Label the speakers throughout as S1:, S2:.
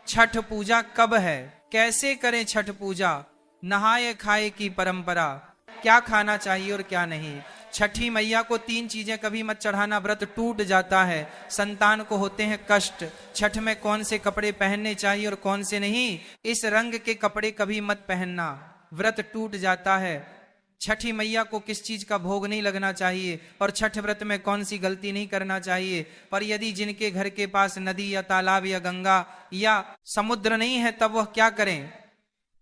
S1: छठ पूजा कब है, कैसे करें छठ पूजा, नहाए खाए की परंपरा, क्या खाना चाहिए और क्या नहीं। छठी मैया को 3 चीजें कभी मत चढ़ाना, व्रत टूट जाता है, संतान को होते हैं कष्ट। छठ में कौन से कपड़े पहनने चाहिए और कौन से नहीं, इस रंग के कपड़े कभी मत पहनना, व्रत टूट जाता है। छठी मैया को किस चीज का भोग नहीं लगना चाहिए और छठ व्रत में कौन सी गलती नहीं करना चाहिए। पर यदि जिनके घर के पास नदी या तालाब या गंगा या समुद्र नहीं है तब वह क्या करें।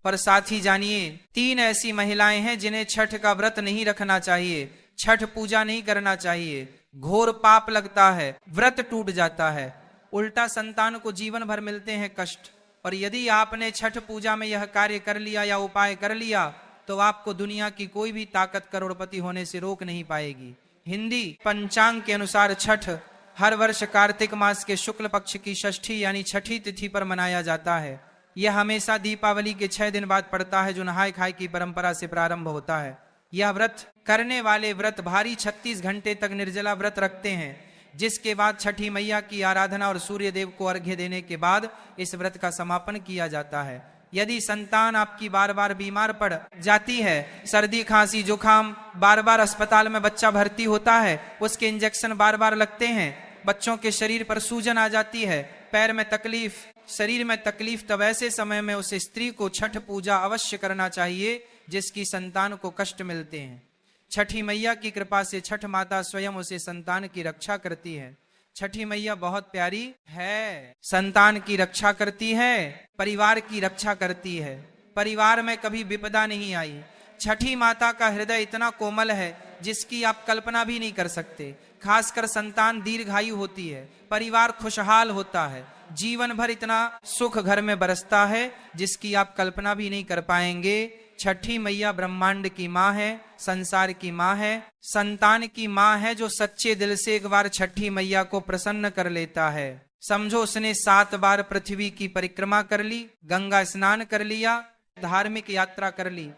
S1: पर साथ ही जानिए 3 ऐसी महिलाएं हैं जिन्हें छठ का व्रत नहीं रखना चाहिए, छठ पूजा नहीं करना चाहिए, घोर पाप लगता है, व्रत टूट जाता है, उल्टा संतान को जीवन भर मिलते हैं कष्ट। और यदि आपने छठ पूजा में यह कार्य कर लिया या उपाय कर लिया तो आपको दुनिया की कोई भी ताकत करोड़पति होने से रोक नहीं पाएगी। हिंदी पंचांग के अनुसार छठ हर वर्ष कार्तिक मास के शुक्ल पक्ष की षष्ठी यानी छठी तिथि पर मनाया जाता है। यह हमेशा दीपावली के 6 दिन बाद पड़ता है, जो नहाय खाए की परंपरा से प्रारंभ होता है। यह व्रत करने वाले व्रत भारी 36 घंटे तक निर्जला व्रत रखते हैं, जिसके बाद छठी मैया की आराधना और सूर्य देव को अर्घ्य देने के बाद इस व्रत का समापन किया जाता है। यदि संतान आपकी बार बार बीमार पड़ जाती है, सर्दी खांसी जुकाम, बार बार अस्पताल में बच्चा भर्ती होता है, उसके इंजेक्शन बार बार लगते हैं, बच्चों के शरीर पर सूजन आ जाती है, पैर में तकलीफ, शरीर में तकलीफ, तब ऐसे समय में उस स्त्री को छठ पूजा अवश्य करना चाहिए जिसकी संतान को कष्ट मिलते हैं। छठी मैया की कृपा से छठ माता स्वयं उसे संतान की रक्षा करती है। छठी मैया बहुत प्यारी है, संतान की रक्षा करती है, परिवार की रक्षा करती है, परिवार में कभी विपदा नहीं आई। छठी माता का हृदय इतना कोमल है जिसकी आप कल्पना भी नहीं कर सकते। खासकर संतान दीर्घायु होती है, परिवार खुशहाल होता है, जीवन भर इतना सुख घर में बरसता है जिसकी आप कल्पना भी नहीं कर पाएंगे। छठी मैया ब्रह्मांड की माँ है, संसार की माँ है, संतान की माँ है, जो सच्चे दिल से एक बार छठी मैया को प्रसन्न कर लेता है। समझो उसने 7 बार पृथ्वी की परिक्रमा कर ली, गंगा स्नान कर लिया, धार्मिक यात्रा कर ली,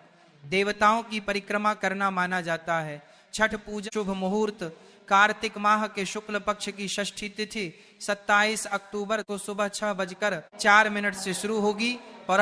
S1: देवताओं की परिक्रमा करना माना जाता है। छठ पूजा शुभ मुहूर्त कार्तिक माह के शुक्ल पक्ष की षष्ठी तिथि 27 अक्टूबर को सुबह 6:04 से शुरू होगी और